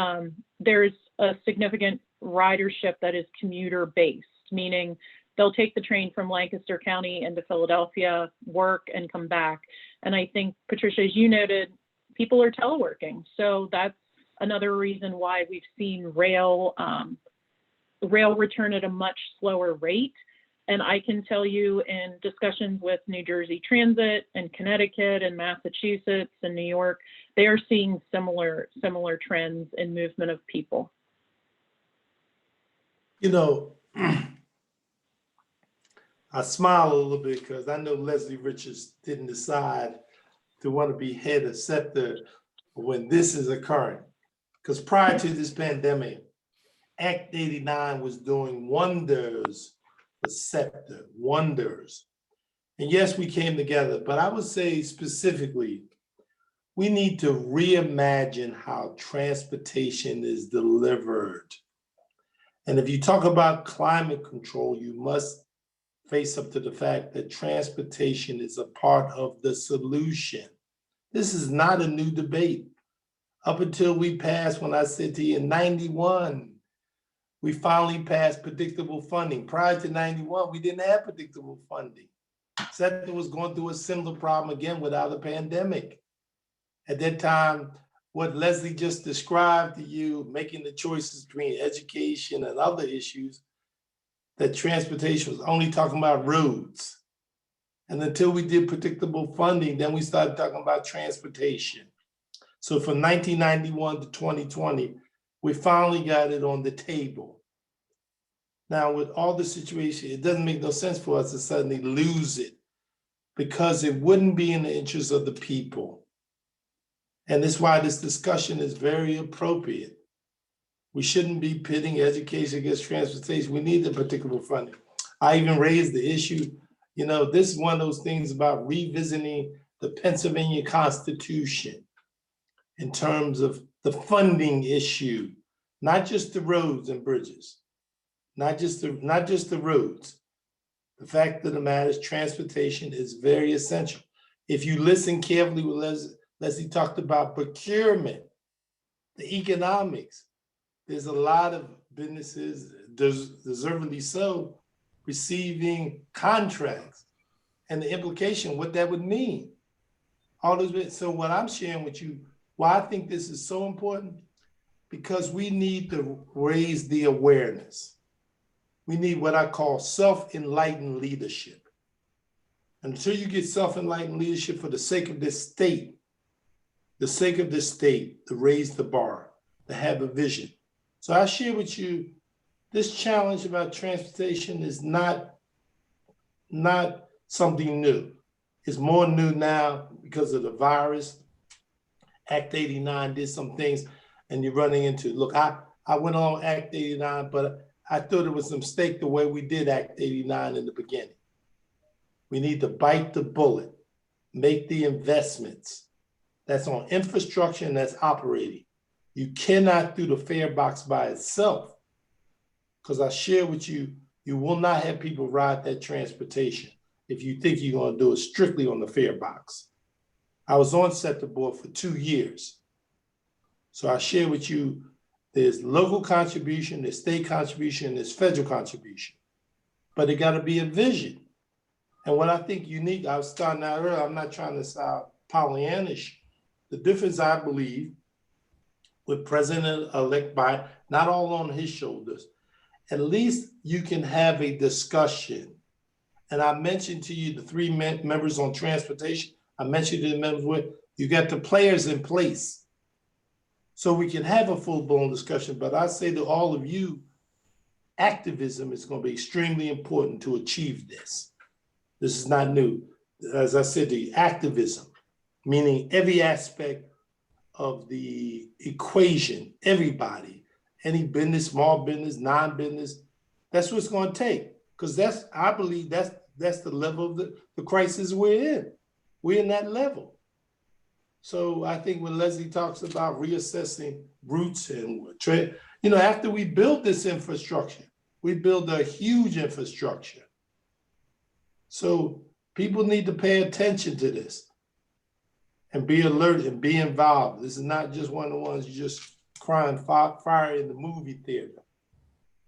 there's a significant ridership that is commuter based, meaning they'll take the train from Lancaster County into Philadelphia, work, and come back. And I think, Patricia, as you noted, people are teleworking. So that's another reason why we've seen rail return at a much slower rate. And I can tell you in discussions with New Jersey Transit and Connecticut and Massachusetts and New York, they are seeing similar trends in movement of people. You know, I smile a little bit because I know Leslie Richards didn't decide to want to be head of SEPTA when this is occurring. Because prior to this pandemic, Act 89 was doing wonders for SEPTA, wonders. And yes, we came together, but I would say specifically, we need to reimagine how transportation is delivered. And if you talk about climate control, you must face up to the fact that transportation is a part of the solution. This is not a new debate. Up until we passed, when I said to you in 91, we finally passed predictable funding. Prior to 91, we didn't have predictable funding. SEPTA was going through a similar problem again without a pandemic. At that time, what Leslie just described to you, making the choices between education and other issues, that transportation was only talking about roads. And until we did predictable funding, then we started talking about transportation. So from 1991 to 2020, we finally got it on the table. Now, with all the situation, it doesn't make no sense for us to suddenly lose it because it wouldn't be in the interest of the people. And that's why this discussion is very appropriate. We shouldn't be pitting education against transportation. We need the particular funding. I even raised the issue, you know, this is one of those things about revisiting the Pennsylvania Constitution in terms of the funding issue, not just the roads and bridges, not just the roads. The fact of the matter is transportation is very essential. If you listen carefully with Leslie talked about procurement, the economics. There's a lot of businesses, deservedly so, receiving contracts and the implication, what that would mean. All those bits. So what I'm sharing with you, why I think this is so important, because we need to raise the awareness. We need what I call self-enlightened leadership. Until you get self-enlightened leadership for the sake of this state, to raise the bar, to have a vision. So I share with you, this challenge about transportation is not something new. It's more new now because of the virus. Act 89 did some things, and you're running into, look, I went on Act 89, but I thought it was a mistake the way we did Act 89 in the beginning. We need to bite the bullet, make the investments. That's on infrastructure and that's operating. You cannot do the fare box by itself, because I share with you, you will not have people ride that transportation if you think you're going to do it strictly on the fare box. I was on SEPTA board for 2 years. So I share with you, there's local contribution, there's state contribution, there's federal contribution, but it got to be a vision. And what I think unique, I was starting out earlier, I'm not trying to sound Pollyannish. The difference, I believe, with President-elect Biden, not all on his shoulders, at least you can have a discussion. And I mentioned to you the 3 members on transportation. I mentioned the members with, you got the players in place. So we can have a full-blown discussion. But I say to all of you, activism is going to be extremely important to achieve this. This is not new. As I said, the activism, meaning every aspect of the equation, everybody, any business, small business, non-business, that's what it's going to take. Because I believe that's the level of the crisis we're in. We're in that level. So I think when Leslie talks about reassessing roots and after we build this infrastructure, we build a huge infrastructure. So people need to pay attention to this and be alert and be involved. This is not just one of the ones you just crying fire in the movie theater.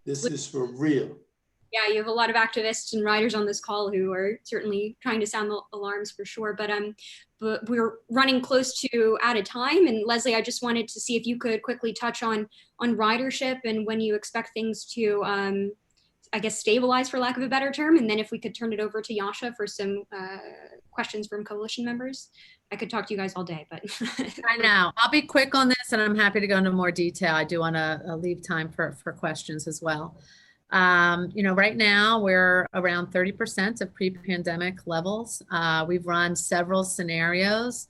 This is for real. Yeah, you have a lot of activists and riders on this call who are certainly trying to sound the alarms for sure. But we're running close to out of time. And Leslie, I just wanted to see if you could quickly touch on ridership and when you expect things to, I guess, stabilize, for lack of a better term. And then if we could turn it over to Yasha for some questions from coalition members. I could talk to you guys all day, but I know. I'll be quick on this, and I'm happy to go into more detail. I do want to leave time for questions as well. Right now we're around 30% of pre-pandemic levels. We've run several scenarios.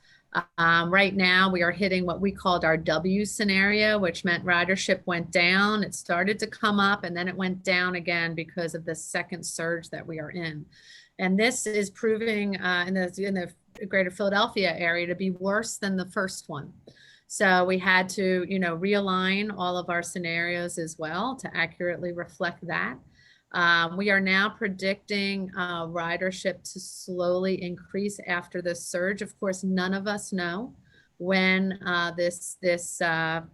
Right now we are hitting what we called our W scenario, which meant ridership went down. It started to come up and then it went down again because of the second surge that we are in. And this is proving in the greater Philadelphia area to be worse than the first one. So we had to, realign all of our scenarios as well to accurately reflect that. We are now predicting ridership to slowly increase after this surge. Of course, none of us know when this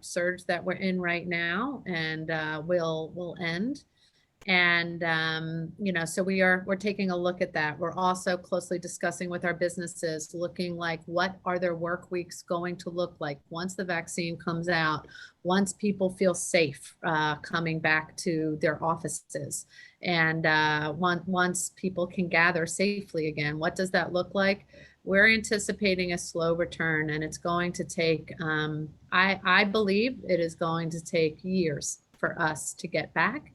surge that we're in right now and will end. And, so we're taking a look at that. We're also closely discussing with our businesses, looking like what are their work weeks going to look like once the vaccine comes out, once people feel safe coming back to their offices, and once people can gather safely again. What does that look like? We're anticipating a slow return, and it's going to take, I believe it is going to take years for us to get back.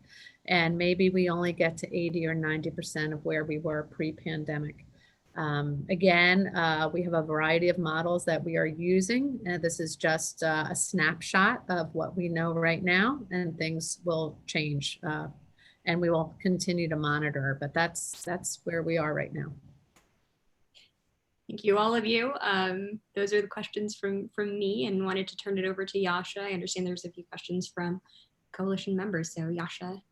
And maybe we only get to 80 or 90% of where we were pre-pandemic. Again, we have a variety of models that we are using. This is just a snapshot of what we know right now, and things will change. And we will continue to monitor, but that's where we are right now. Thank you, all of you. Those are the questions from me, and wanted to turn it over to Yasha. I understand there's a few questions from coalition members, so Yasha,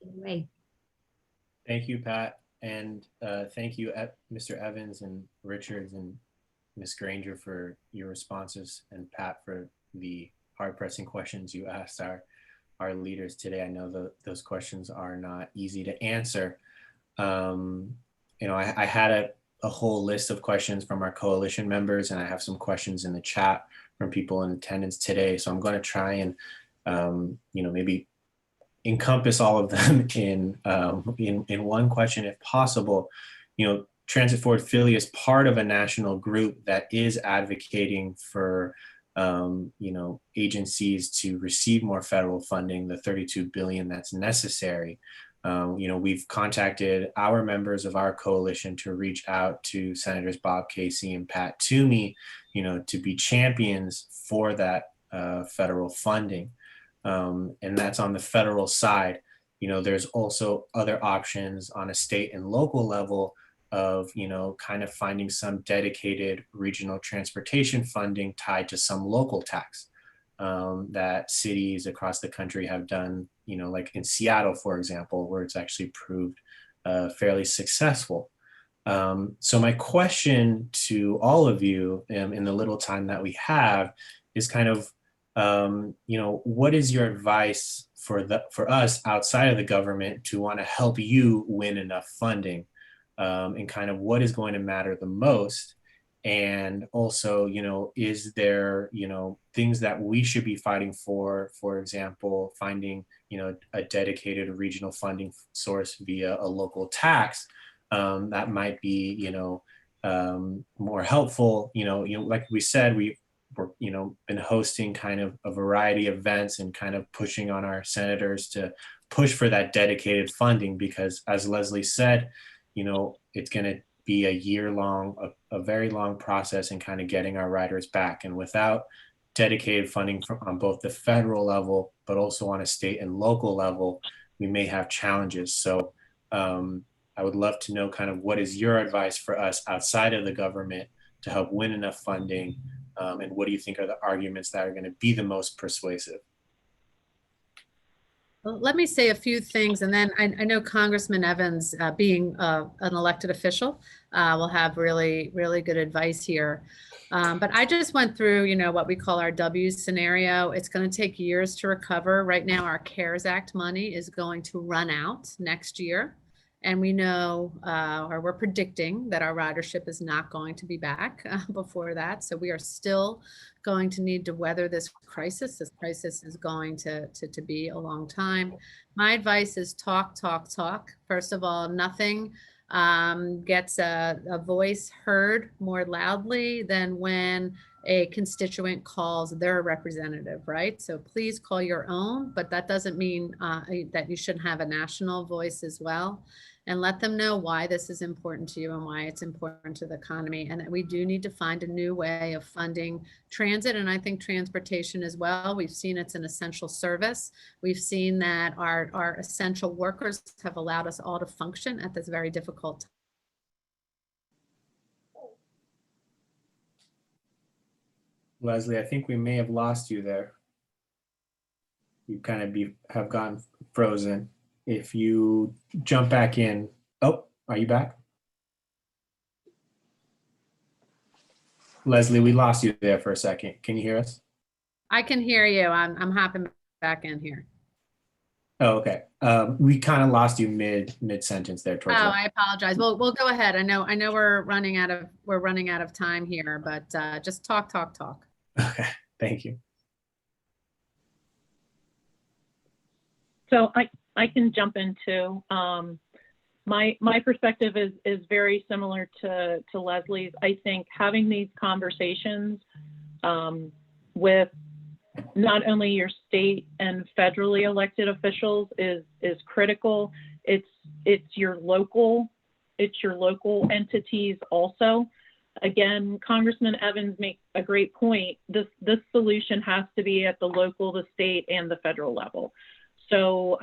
take it away. Thank you, Pat. And thank you, Mr. Evans and Richards and Ms. Granger, for your responses, and Pat for the hard-pressing questions you asked our leaders today. I know those questions are not easy to answer. I had a whole list of questions from our coalition members, and I have some questions in the chat from people in attendance today. So I'm going to try and maybe encompass all of them in one question if possible. Transit Forward Philly is part of a national group that is advocating for agencies to receive more federal funding, the $32 billion that's necessary. We've contacted our members of our coalition to reach out to Senators Bob Casey and Pat Toomey, to be champions for that federal funding. And that's on the federal side. There's also other options on a state and local level of, kind of finding some dedicated regional transportation funding tied to some local tax that cities across the country have done, like in Seattle, for example, where it's actually proved fairly successful. So my question to all of you in the little time that we have is kind of, what is your advice for us outside of the government to want to help you win enough funding, and kind of what is going to matter the most? And also, is there, things that we should be fighting for example, finding, a dedicated regional funding source via a local tax that might be, more helpful. Like we said, been hosting kind of a variety of events and kind of pushing on our senators to push for that dedicated funding, because as Leslie said, it's going to be a year long, a very long process in kind of getting our riders back. And without dedicated funding on both the federal level, but also on a state and local level, we may have challenges. So I would love to know kind of what is your advice for us outside of the government to help win enough funding, and what do you think are the arguments that are going to be the most persuasive? Well, let me say a few things, and then I know Congressman Evans, being an elected official, will have really, really good advice here. But I just went through, what we call our W scenario. It's going to take years to recover. Right now, our CARES Act money is going to run out next year. And we know, or we're predicting that our ridership is not going to be back before that. So we are still going to need to weather this crisis. This crisis is going to be a long time. My advice is talk, talk, talk. First of all, nothing gets a voice heard more loudly than when a constituent calls their representative, right? So please call your own, but that doesn't mean that you shouldn't have a national voice as well. And let them know why this is important to you and why it's important to the economy, and that we do need to find a new way of funding transit, and I think transportation as well. We've seen it's an essential service. We've seen that our essential workers have allowed us all to function at this very difficult time. Leslie, I think we may have lost you there. You kind of have gone frozen. If you jump back in, oh, are you back? Leslie, we lost you there for a second. Can you hear us? I can hear you. I'm hopping back in here. Oh, okay. We kind of lost you mid sentence there. Towards I apologize. Well, we'll go ahead. I know we're running out of time here, but just talk. Okay, thank you. So I can jump into my perspective is very similar to Leslie's. I think having these conversations with not only your state and federally elected officials is critical. It's your local entities also. Again, Congressman Evans makes a great point. This solution has to be at the local, the state, and the federal level. So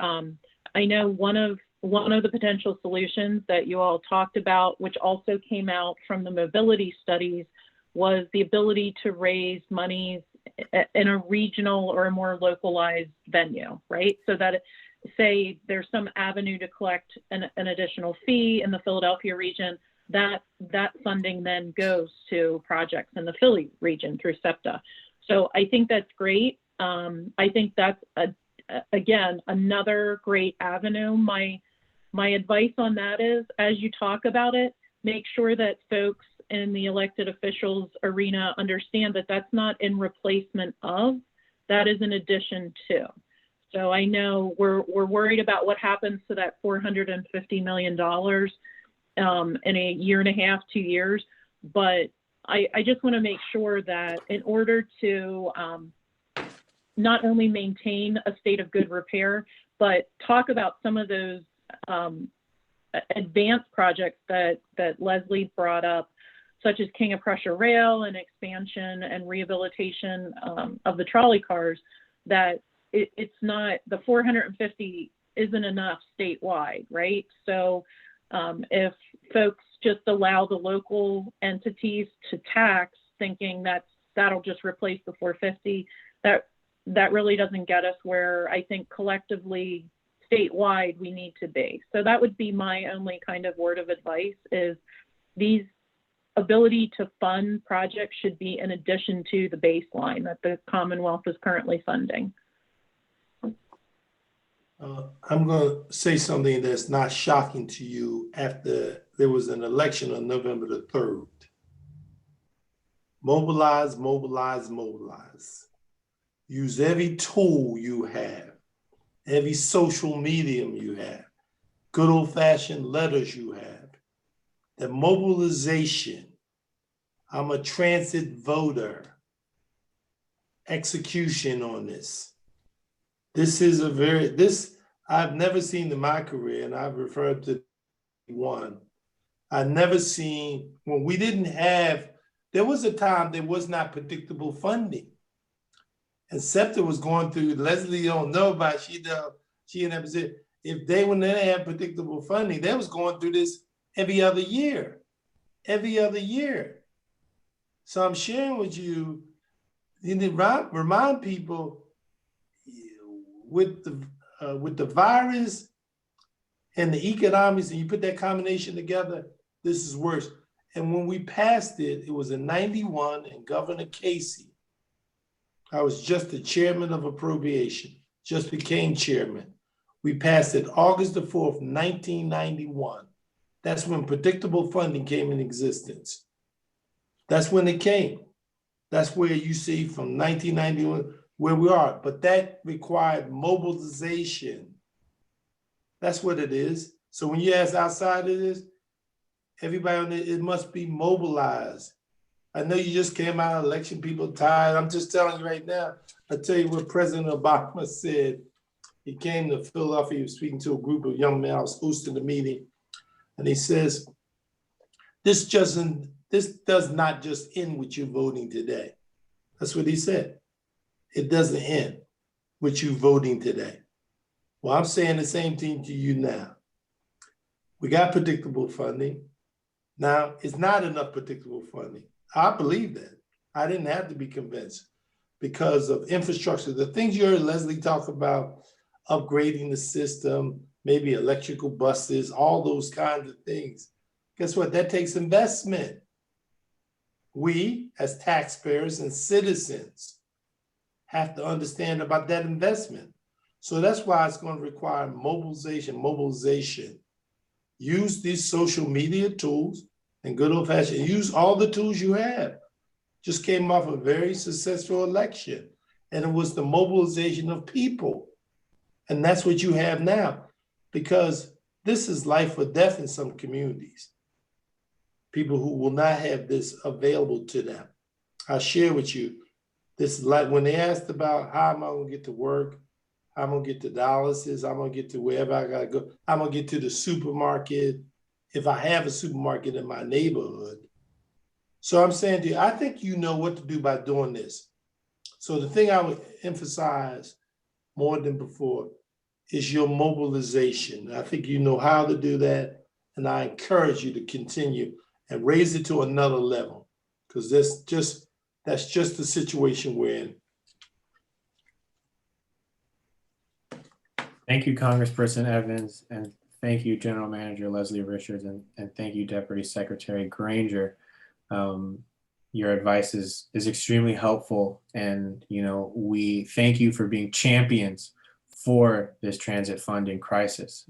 I know one of the potential solutions that you all talked about, which also came out from the mobility studies, was the ability to raise monies in a regional or a more localized venue, right? So that, say there's some avenue to collect an additional fee in the Philadelphia region, that funding then goes to projects in the Philly region through SEPTA. So I think that's great. I think that's again another great avenue. My advice on that is, as you talk about it, make sure that folks in the elected officials arena understand that that's not in replacement of, that is in addition to. So I know we're worried about what happens to that $450 million in a year and a half, 2 years, but I just want to make sure that in order to not only maintain a state of good repair, but talk about some of those advanced projects that Leslie brought up, such as King of Prussia Rail and expansion and rehabilitation of the trolley cars, that it's not, the 450 isn't enough statewide, right? So if folks just allow the local entities to tax, thinking that'll just replace the 450, that really doesn't get us where I think collectively statewide we need to be. So that would be my only kind of word of advice, is these ability to fund projects should be in addition to the baseline that the Commonwealth is currently funding. I'm going to say something that's not shocking to you. After there was an election on November the 3rd, mobilize, mobilize, mobilize. Use every tool you have, every social medium you have, good old-fashioned letters you have. The mobilization, I'm a transit voter. execution on this. I've never seen in my career, and I've referred to one. I've never seen when we didn't have, there was a time there was not predictable funding. And SEPTA was going through, Leslie don't know about, she never said, if they when they have predictable funding, they was going through this every other year. So I'm sharing with you, remind people with the virus and the economics, and you put that combination together, this is worse. And when we passed it, it was in 91, and Governor Casey, I was just the chairman of appropriation, just became chairman. We passed it August the 4th, 1991. That's when predictable funding came in existence. That's when it came. That's where you see from 1991 where we are. But that required mobilization. That's what it is. So when you ask outside of this, everybody on it must be mobilized. I know you just came out of election, people tired. I'm just telling you right now, I'll tell you what President Obama said. He came to Philadelphia, he was speaking to a group of young men. I was hosting the meeting. And he says, this does not just end with you voting today. That's what he said. It doesn't end with you voting today. Well, I'm saying the same thing to you now. We got predictable funding. Now, it's not enough predictable funding. I believe that. I didn't have to be convinced because of infrastructure. The things you heard Leslie talk about, upgrading the system, maybe electrical buses, all those kinds of things. Guess what? That takes investment. We, as taxpayers and citizens, have to understand about that investment. So that's why it's going to require mobilization. Use these social media tools and good old fashioned, use all the tools you have. Just came off a very successful election, and it was the mobilization of people. And that's what you have now, because this is life or death in some communities. People who will not have this available to them. I'll share with you, this is like when they asked about how am I gonna get to work, how I'm gonna get to dialysis, I'm gonna get to wherever I gotta go, I'm gonna get to the supermarket, if I have a supermarket in my neighborhood. So I'm saying to you, I think you know what to do by doing this. So the thing I would emphasize more than before is your mobilization. I think you know how to do that, and I encourage you to continue and raise it to another level, because that's just the situation we're in. Thank you, Congressperson Evans, and thank you, General Manager Leslie Richards, and thank you, Deputy Secretary Granger. Your advice is extremely helpful, and we thank you for being champions for this transit funding crisis,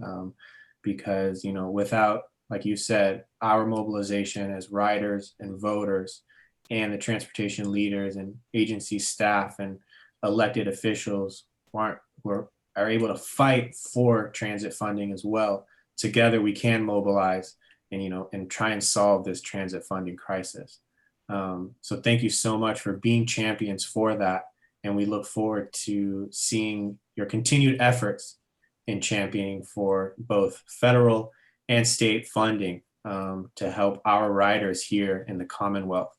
because without, like you said, our mobilization as riders and voters and the transportation leaders and agency staff and elected officials are able to fight for transit funding as well. Together we can mobilize and try and solve this transit funding crisis. So thank you so much for being champions for that. And we look forward to seeing your continued efforts in championing for both federal and state funding to help our riders here in the Commonwealth.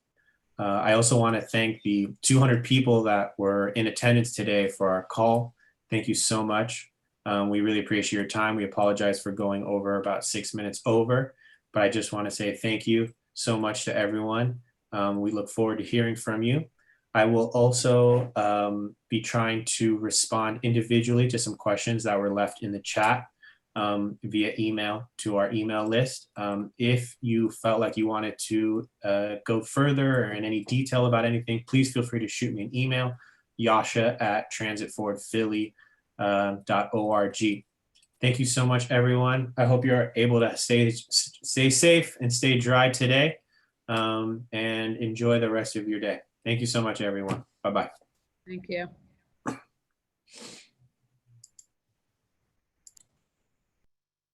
I also want to thank the 200 people that were in attendance today for our call. Thank you so much. We really appreciate your time. We apologize for going over about 6 minutes over, but I just want to say thank you so much to everyone. We look forward to hearing from you. I will also be trying to respond individually to some questions that were left in the chat via email to our email list. If you felt like you wanted to go further or in any detail about anything, please feel free to shoot me an email, yasha@transitforwardphilly.org. Thank you so much, everyone. I hope you're able to stay safe and stay dry today, and enjoy the rest of your day. Thank you so much, everyone. Bye-bye. Thank you.